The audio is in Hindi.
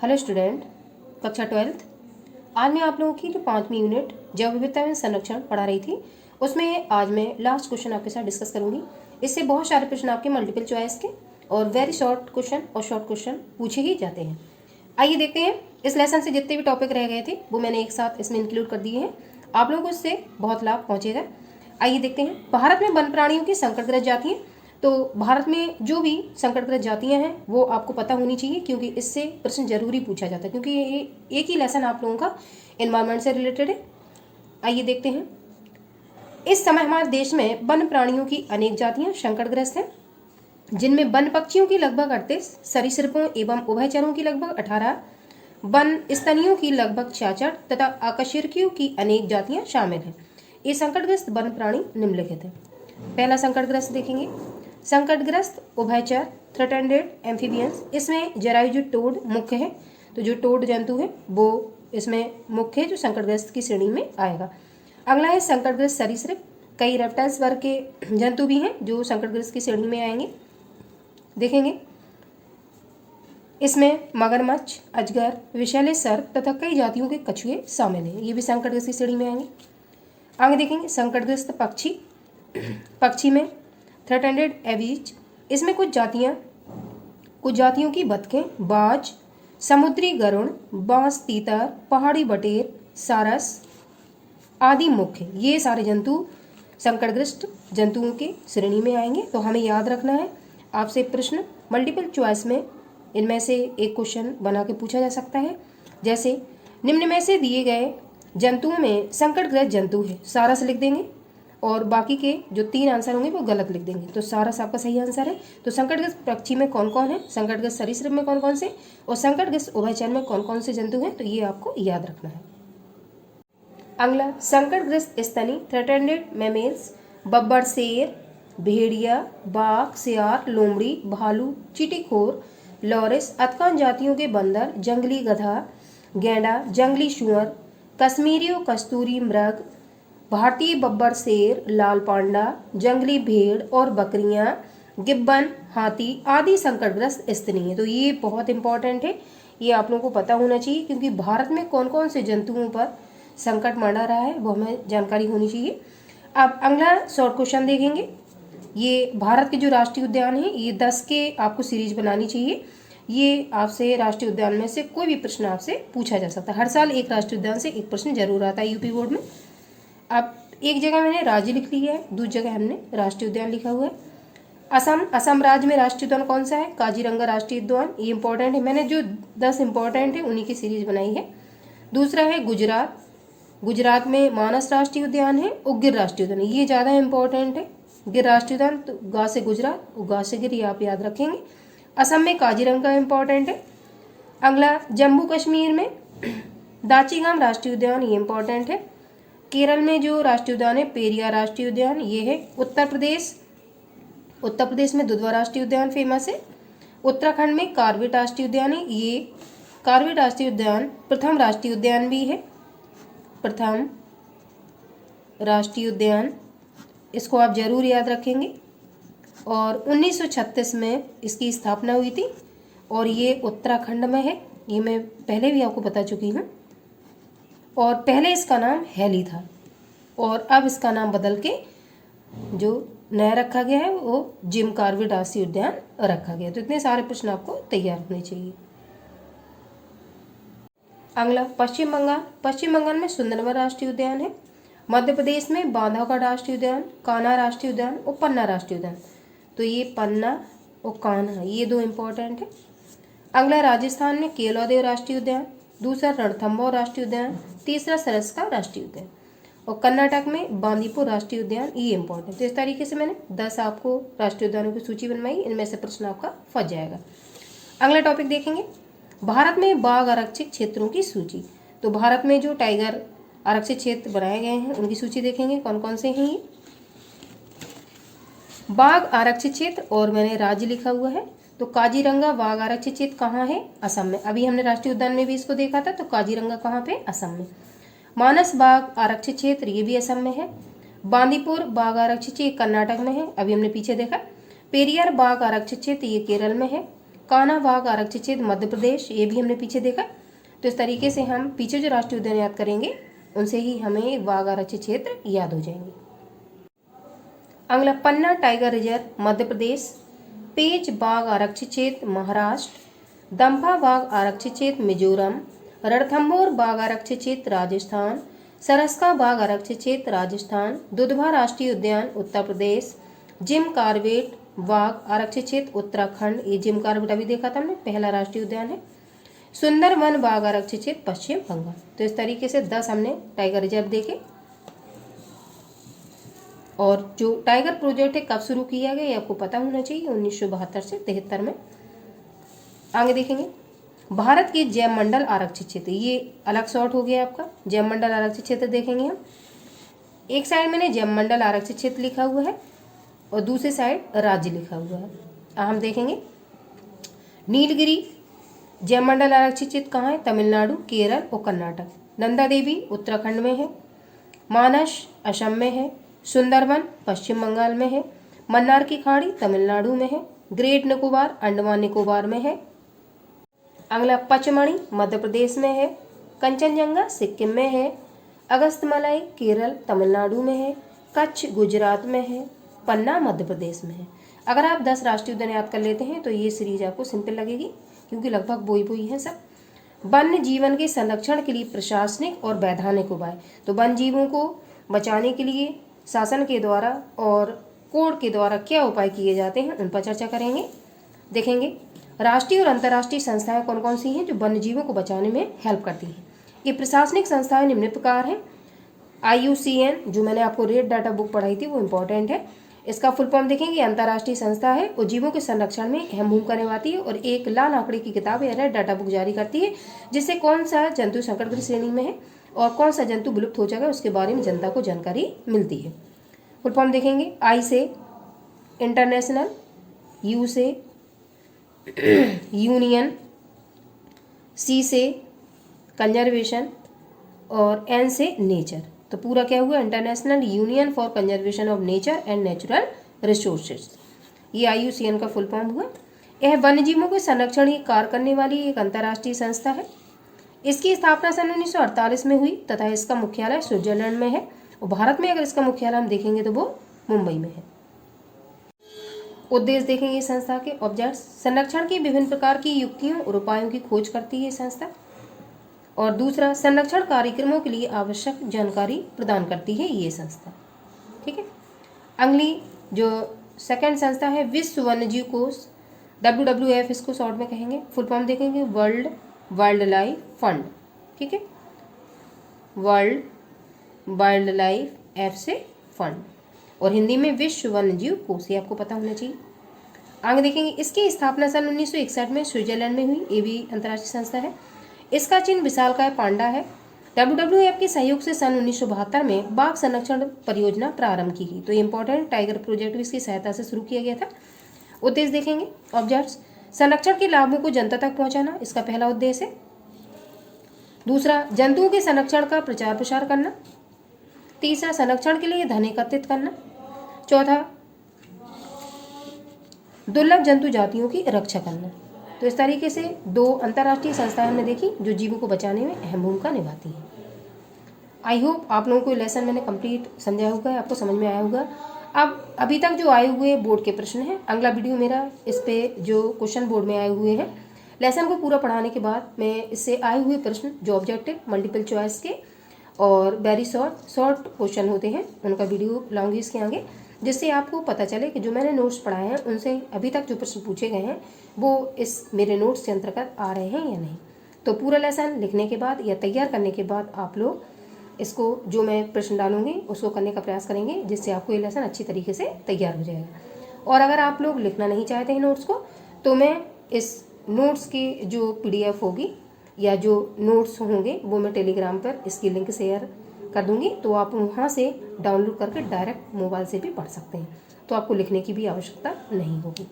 हेलो स्टूडेंट, कक्षा 12th। आज मैं आप लोगों की जो 5वीं यूनिट जैव विविधता एवं संरक्षण पढ़ा रही थी, उसमें आज मैं लास्ट क्वेश्चन आपके साथ डिस्कस करूंगी। इससे बहुत सारे प्रश्न आपके मल्टीपल चॉइस के और वेरी शॉर्ट क्वेश्चन और शॉर्ट क्वेश्चन पूछे ही जाते हैं। आइए देखते हैं, इस लेसन से जितने भी टॉपिक रह गए थे वो मैंने एक साथ इसमें इंक्लूड कर दिए हैं। आप लोगों को इससे बहुत लाभ पहुँचेगा। आइए देखते हैं, भारत में वन प्राणियों की संकटग्रस्त जातियाँ। तो भारत में जो भी संकटग्रस्त जातियां हैं वो आपको पता होनी चाहिए, क्योंकि इससे प्रश्न जरूरी पूछा जाता है, क्योंकि ये एक ही लेसन आप लोगों का एनवायरनमेंट से रिलेटेड है। आइए देखते हैं, इस समय हमारे देश में वन प्राणियों की अनेक जातियां संकटग्रस्त हैं, जिनमें वन पक्षियों की लगभग 38, सरीसृपों एवं उभयचरों की लगभग 18, वन स्तनियों की लगभग 66 तथा आकशेरुकियों की अनेक जातियां शामिल हैं। ये संकटग्रस्त वन प्राणी निम्नलिखित हैं। पहला संकटग्रस्त देखेंगे, संकटग्रस्त उभयचर थ्रेटेंडेड एम्फीबियंस। इसमें जरायुज टोड मुख्य है, तो जो टोड जंतु है वो इसमें मुख्य है, जो संकटग्रस्त की श्रेणी में आएगा। अगला है संकटग्रस्त सरीसृप। कई रेप्टाइल्स वर्ग के जंतु भी हैं जो संकटग्रस्त की श्रेणी में आएंगे। देखेंगे, इसमें मगरमच्छ, अजगर, विषैले सर्प तथा कई जातियों के कछुए शामिल हैं, ये भी संकटग्रस्त की श्रेणी में आएंगे। आगे देखेंगे, संकटग्रस्त पक्षी। पक्षी में थ्रेटेंडेड एविज। इसमें कुछ जातियों की बतखें, बाज, समुद्री गरुड़, बांस तीतर, पहाड़ी बटेर, सारस आदि मुख्य। ये सारे जंतु संकटग्रस्त जंतुओं के श्रेणी में आएंगे। तो हमें याद रखना है, आपसे प्रश्न मल्टीपल चॉइस में इनमें से एक क्वेश्चन बना के पूछा जा सकता है। जैसे निम्न में से दिए गए जंतुओं में संकटग्रस्त जंतु है, सारस लिख देंगे और बाकी के जो 3 आंसर होंगे वो गलत लिख देंगे। तो सारस आपका सही आंसर है। तो संकटग्रस्त पक्षी में कौन कौन है, संकटग्रस्त सरीसृप में कौन कौन से, और संकटग्रस्त उभयचर में कौन कौन से जंतु हैं, तो ये आपको याद रखना है। अगला संकटग्रस्त स्तनी थ्रेटेंडेड मैमेल्स। बब्बर, शेर, भेड़िया, बाघ, सियार, लोमड़ी, भालू, चींटीखोर, लॉरिस, अतकान जातियों के बंदर, जंगली गधा, गैंडा, जंगली सुअर, कश्मीरी कस्तूरी मृग, भारतीय बब्बर शेर, लाल पांडा, जंगली भेड़ और बकरियां, गिब्बन, हाथी आदि संकटग्रस्त स्तनी है। तो ये बहुत इंपॉर्टेंट है, ये आप लोगों को पता होना चाहिए, क्योंकि भारत में कौन कौन से जंतुओं पर संकट मंडरा रहा है वो हमें जानकारी होनी चाहिए। अब अगला शॉर्ट क्वेश्चन देखेंगे। ये भारत के जो राष्ट्रीय उद्यान है, ये 10 के आपको सीरीज बनानी चाहिए। ये आपसे राष्ट्रीय उद्यान में से कोई भी प्रश्न आपसे पूछा जा सकता है। हर साल एक राष्ट्रीय उद्यान से एक प्रश्न जरूर आता है यूपी बोर्ड में। अब एक जगह मैंने राज्य लिख लिया है, दूसरी जगह हमने राष्ट्रीय उद्यान लिखा हुआ है। असम राज्य में राष्ट्रीय उद्यान कौन सा है, काजीरंगा राष्ट्रीय उद्यान, ये इंपॉर्टेंट है। मैंने जो 10 इंपॉर्टेंट है उन्हीं की सीरीज बनाई है। दूसरा है गुजरात में मानस राष्ट्रीय उद्यान है, उगिर राष्ट्रीय उद्यान, ये ज़्यादा इंपॉर्टेंट है। गिर राष्ट्रीय उद्यान, तो गा से गुजरात, गा से गिर, ये आप याद रखेंगे। असम में काजीरंगा इंपॉर्टेंट है। अगला जम्मू कश्मीर में दाचीगाम राष्ट्रीय उद्यान, ये इंपॉर्टेंट है। केरल में जो राष्ट्रीय उद्यान है पेरियार राष्ट्रीय उद्यान, ये है। उत्तर प्रदेश में दुधवा राष्ट्रीय उद्यान फेमस है। उत्तराखंड में कार्बेट राष्ट्रीय उद्यान है, ये कार्बेट राष्ट्रीय उद्यान प्रथम राष्ट्रीय उद्यान भी है, प्रथम राष्ट्रीय उद्यान, इसको आप जरूर याद रखेंगे। और 1936 में इसकी स्थापना हुई थी और ये उत्तराखंड में है, ये मैं पहले भी आपको बता चुकी हूँ। और पहले इसका नाम हैली था और अब इसका नाम बदल के जो नया रखा गया है वो जिम कार्बेट राष्ट्रीय उद्यान रखा गया। तो इतने सारे प्रश्न आपको तैयार होने चाहिए। अगला पश्चिम बंगाल में सुंदरवन राष्ट्रीय उद्यान है। मध्य प्रदेश में बांधवगढ़ राष्ट्रीय उद्यान, कान्हा राष्ट्रीय उद्यान और पन्ना राष्ट्रीय उद्यान, तो ये पन्ना और कान्हा ये 2 इंपॉर्टेंट है। अगला राजस्थान में केवलादेव राष्ट्रीय उद्यान, दूसरा रणथंभौर राष्ट्रीय उद्यान, तीसरा सरस्का राष्ट्रीय उद्यान, और कर्नाटक में बांदीपुर राष्ट्रीय उद्यान, ये इंपॉर्टेंट। तो इस तरीके से मैंने 10 आपको राष्ट्रीय उद्यानों की सूची बनवाई, इनमें से प्रश्न आपका फंस जाएगा। अगला टॉपिक देखेंगे, भारत में बाघ आरक्षित क्षेत्रों की सूची। तो भारत में जो टाइगर आरक्षित क्षेत्र बनाए गए हैं उनकी सूची देखेंगे कौन कौन से हैं। ये बाघ आरक्षित क्षेत्र और मैंने राज्य लिखा हुआ है। तो काजीरंगा बाघ आरक्षित क्षेत्र कहाँ है, असम में। अभी हमने राष्ट्रीय उद्यान में भी इसको देखा था, तो काजीरंगा कहाँ पे, असम में। मानस बाघ आरक्षित क्षेत्र ये भी असम में है। बांदीपुर बाघ आरक्षित क्षेत्र कर्नाटक में है, अभी हमने पीछे देखा। पेरियार बाघ आरक्षित क्षेत्र ये केरल में है। कान्हा बाघ आरक्षित क्षेत्र मध्य प्रदेश, ये भी हमने पीछे देखा। तो इस तरीके से हम पीछे जो राष्ट्रीय उद्यान याद करेंगे उनसे ही हमें बाघ आरक्षित क्षेत्र याद हो जाएंगे। अगला पन्ना टाइगर रिजर्व मध्य प्रदेश, पेंच बाघ आरक्षित क्षेत्र महाराष्ट्र, दंफा बाघ आरक्षित क्षेत्र मिजोरम, रणथंभौर बाघ आरक्षित क्षेत्र राजस्थान, सरस्का बाघ आरक्षित क्षेत्र राजस्थान, दुधवा राष्ट्रीय उद्यान उत्तर प्रदेश, जिम कार्बेट बाघ आरक्षित क्षेत्र उत्तराखंड, ये जिम कार्बेट अभी देखा था हमने, पहला राष्ट्रीय उद्यान है। सुंदरवन बाघ आरक्षित क्षेत्र पश्चिम बंगाल। तो इस तरीके से 10 हमने टाइगर रिजर्व देखे। और जो टाइगर प्रोजेक्ट है कब शुरू किया गया ये आपको पता होना चाहिए, 1972 से 73 में। आगे देखेंगे भारत के जैव मंडल आरक्षित क्षेत्र, ये अलग शॉर्ट हो गया आपका। जैव मंडल आरक्षित क्षेत्र देखेंगे हम, एक साइड मैंने जैव मंडल आरक्षित क्षेत्र लिखा हुआ है और दूसरी साइड राज्य लिखा हुआ है। हम देखेंगे नीलगिरी जैव मंडल आरक्षित क्षेत्र कहाँ है, तमिलनाडु, केरल और कर्नाटक। नंदा देवी उत्तराखंड में है, मानस असम में है, सुंदरवन पश्चिम बंगाल में है, मन्नार की खाड़ी तमिलनाडु में है, ग्रेट निकोबार अंडमान निकोबार में है। अगला पचमढ़ी मध्य प्रदेश में है, कंचनजंगा सिक्किम में है, अगस्तमलाई केरल तमिलनाडु में है, कच्छ गुजरात में है, पन्ना मध्य प्रदेश में है। अगर आप 10 राष्ट्रीय उद्यान याद कर लेते हैं तो ये सीरीज आपको सिंपल लगेगी क्योंकि लगभग वही है सब। वन्य जीवन के संरक्षण के लिए प्रशासनिक और वैधानिक उपाय, तो वन्य जीवों को बचाने के लिए शासन के द्वारा और कोड के द्वारा क्या उपाय किए जाते हैं उन पर चर्चा करेंगे। देखेंगे राष्ट्रीय और अंतर्राष्ट्रीय संस्थाएं कौन कौन सी हैं जो वन्य जीवों को बचाने में हेल्प करती हैं। ये प्रशासनिक संस्थाएं निम्न प्रकार हैं। IUCN जो मैंने आपको रेड डाटा बुक पढ़ाई थी वो इम्पोर्टेंट है, इसका फुल फॉर्म देखेंगे, अंतर्राष्ट्रीय संस्था है और जीवों के संरक्षण में अहम भूमिका निभाती है और एक लाल आंकड़े की किताब या रेड डाटा बुक जारी करती है जिससे कौन सा जंतु संकटग्रस्त श्रेणी में है और कौन सा जंतु विलुप्त हो जाएगा उसके बारे में जनता को जानकारी मिलती है। फुल फॉर्म देखेंगे, I से इंटरनेशनल, U से यूनियन, C से कंजर्वेशन और N से नेचर। तो पूरा क्या हुआ, international union for conservation of nature and natural resources, ये IUCN का फुल फॉर्म हुआ। यह वन्यजीवों के संरक्षण की कार्य करने वाली एक अंतर्राष्ट्रीय संस्था है। इसकी स्थापना सन 1948 में हुई तथा इसका मुख्यालय स्विट्जरलैंड में है और भारत में अगर इसका मुख्यालय हम देखेंगे तो वो मुंबई में है। उद्देश्य देखेंगे इस संस्था के, ऑब्जेक्ट्स, संरक्षण की विभिन्न प्रकार की युक्तियों और उपायों की खोज करती है संस्था और दूसरा संरक्षण कार्यक्रमों के लिए आवश्यक जानकारी प्रदान करती है ये संस्था। ठीक है, अगली जो सेकंड संस्था है विश्व वन्यजीव कोष, WWF इसको शॉर्ट में कहेंगे, फुल फॉर्म देखेंगे वर्ल्ड वाइल्ड लाइफ फंड। ठीक है, वर्ल्ड वाइल्ड लाइफ एफ से फंड और हिंदी में विश्व वन्यजीव कोष, ये आपको पता होना चाहिए। आगे देखेंगे इसकी स्थापना सन 1961 में स्विट्जरलैंड में हुई, ये भी अंतर्राष्ट्रीय संस्था है। इसका चिन्ह विशालकाय पांडा है। WWF के सहयोग से सन 1972 में बाघ संरक्षण परियोजना प्रारंभ की गई, तो ये इंपॉर्टेंट टाइगर प्रोजेक्ट भी इसकी सहायता से शुरू किया गया था। उद्देश्य देखेंगे, ऑब्जेक्ट्स, संरक्षण के लाभों को जनता तक पहुंचाना इसका पहला उद्देश्य है। दूसरा, जंतुओं के संरक्षण का प्रचार प्रसार करना। तीसरा, संरक्षण के लिए धन एकत्रित करना। चौथा, दुर्लभ जंतु जातियों की रक्षा करना। तो इस तरीके से 2 अंतर्राष्ट्रीय संस्थाएं हमने देखी जो जीवों को बचाने में अहम भूमिका निभाती हैं। आई होप आप लोगों को लेसन मैंने कंप्लीट समझाया होगा, आपको समझ में आया होगा। अब अभी तक जो आए हुए बोर्ड के प्रश्न हैं, अगला वीडियो मेरा इस पे जो क्वेश्चन बोर्ड में आए हुए हैं लेसन को पूरा पढ़ाने के बाद मैं इससे आए हुए प्रश्न जो ऑब्जेक्टिव मल्टीपल चॉइस के और वेरी शॉर्ट क्वेश्चन होते हैं उनका वीडियो लाऊंगी इसके आगे, जिससे आपको पता चले कि जो मैंने नोट्स पढ़ाए हैं उनसे अभी तक जो प्रश्न पूछे गए हैं वो इस मेरे नोट्स के अंतर्गत आ रहे हैं या नहीं। तो पूरा लेसन लिखने के बाद या तैयार करने के बाद आप लोग इसको जो मैं प्रश्न डालूंगी उसको करने का प्रयास करेंगे, जिससे आपको ये लेसन अच्छी तरीके से तैयार हो जाएगा। और अगर आप लोग लिखना नहीं चाहते हैं नोट्स को, तो मैं इस नोट्स की जो PDF होगी या जो नोट्स होंगे वो मैं टेलीग्राम पर इसकी लिंक शेयर कर दूंगी, तो आप वहाँ से डाउनलोड करके डायरेक्ट मोबाइल से भी पढ़ सकते हैं, तो आपको लिखने की भी आवश्यकता नहीं होगी।